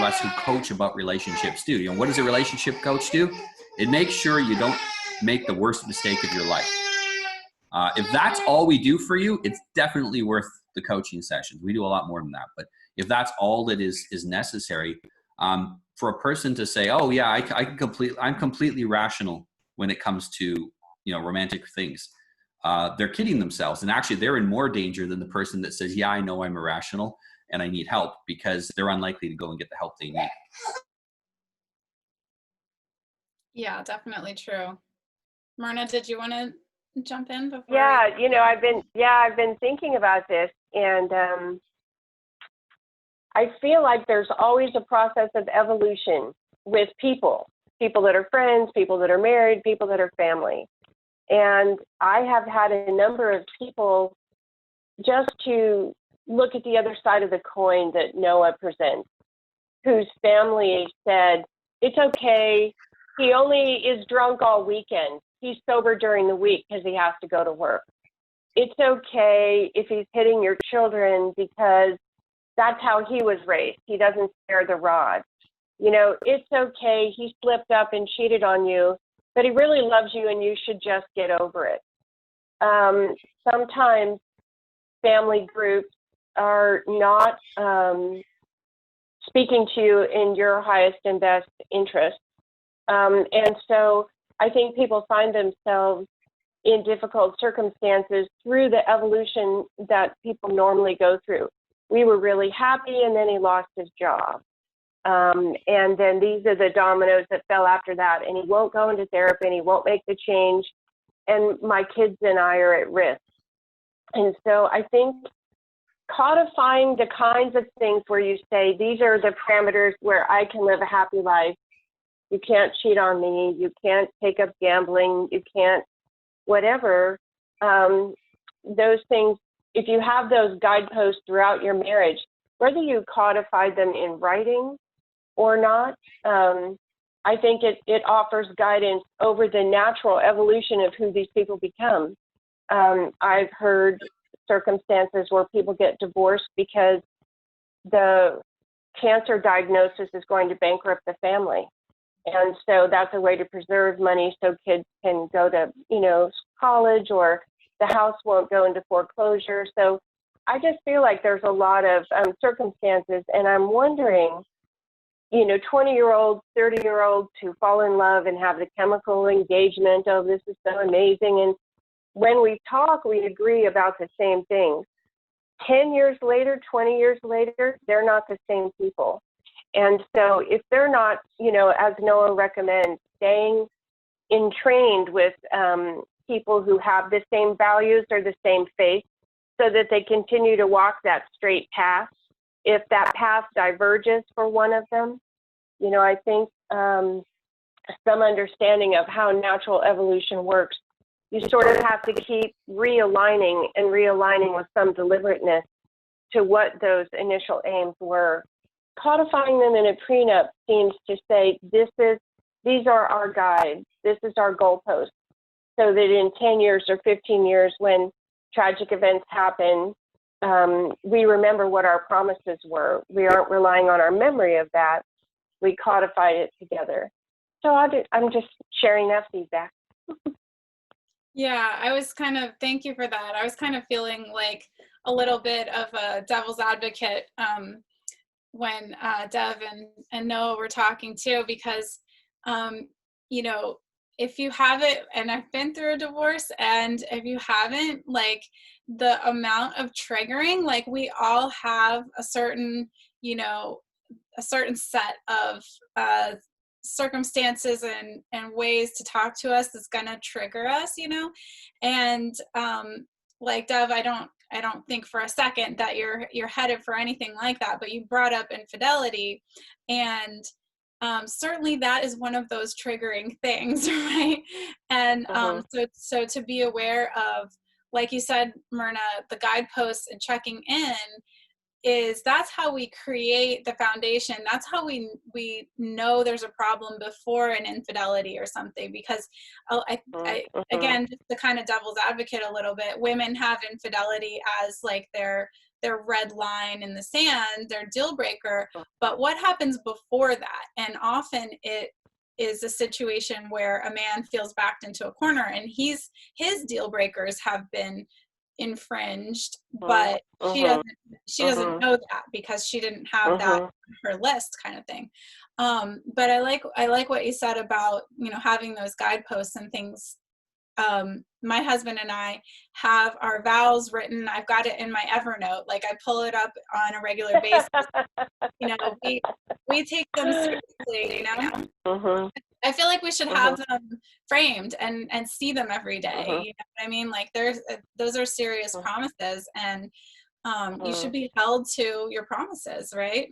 us who coach about relationships do. You know, what does a relationship coach do? It makes sure you don't make the worst mistake of your life. If that's all we do for you, it's definitely worth the coaching sessions. We do a lot more than that. But if that's all that is necessary, for a person to say, oh yeah, I'm completely rational when it comes to, you know, romantic things, they're kidding themselves. And actually they're in more danger than the person that says, yeah, I know I'm irrational and I need help, because they're unlikely to go and get the help they need. Yeah, definitely true. Myrna, did you want to jump in before? Yeah, you know, I've been thinking about this, and I feel like there's always a process of evolution with people that are friends, people that are married, people that are family. And I have had a number of people, just to look at the other side of the coin that Noah presents, whose family said, it's okay, he only is drunk all weekend. He's sober during the week because he has to go to work. It's okay if he's hitting your children because that's how he was raised. He doesn't spare the rod. You know, it's okay, he slipped up and cheated on you, but he really loves you and you should just get over it. Sometimes family groups are not speaking to you in your highest and best interest. And so I think people find themselves in difficult circumstances through the evolution that people normally go through. We were really happy, and then he lost his job. And then these are the dominoes that fell after that, and he won't go into therapy, and he won't make the change, and my kids and I are at risk. And so I think codifying the kinds of things where you say, these are the parameters where I can live a happy life. You can't cheat on me. You can't take up gambling. You can't whatever. Those things, if you have those guideposts throughout your marriage, whether you codify them in writing or not, I think it offers guidance over the natural evolution of who these people become. I've heard circumstances where people get divorced because the cancer diagnosis is going to bankrupt the family. And so that's a way to preserve money so kids can go to, you know, college, or the house won't go into foreclosure. So I just feel like there's a lot of circumstances, and I'm wondering, you know, 20-year-olds, 30-year-olds who fall in love and have the chemical engagement, oh, this is so amazing. And when we talk, we agree about the same things. 10 years later, 20 years later, they're not the same people. And so if they're not, you know, as Noah recommends, staying entrained with people who have the same values or the same faith, so that they continue to walk that straight path. If that path diverges for one of them, you know, I think some understanding of how natural evolution works, you sort of have to keep realigning with some deliberateness to what those initial aims were. Codifying them in a prenup seems to say, these are our guides, this is our goalpost, so that in 10 years or 15 years, when tragic events happen, we remember what our promises were. We aren't relying on our memory of that. We codified it together. So I'm just sharing that feedback. Yeah, thank you for that. I was kind of feeling like a little bit of a devil's advocate when Devin and Noah were talking too, because, you know, if you haven't, and I've been through a divorce, and if you haven't, like, the amount of triggering, like, we all have a certain, you know, a certain set of circumstances and ways to talk to us that's gonna trigger us, you know. And like, Dev, I don't think for a second that you're headed for anything like that, but you brought up infidelity, and certainly that is one of those triggering things, right? And so to be aware of, like you said, Myrna, the guideposts and checking in, that's how we create the foundation. That's how we know there's a problem before an infidelity or something. Because again, just to kind of devil's advocate a little bit, women have infidelity as like their their red line in the sand, their deal breaker, but what happens before that? And often it is a situation where a man feels backed into a corner, and his deal breakers have been infringed, but she doesn't know that because she didn't have that on her list, kind of thing. But I like what you said about, you know, having those guideposts and things. My husband and I have our vows written. I've got it in my Evernote. Like, I pull it up on a regular basis. You know, we take them seriously, you know. I feel like we should have them framed and see them every day. You know what I mean? Like, those are serious promises, and you should be held to your promises, right?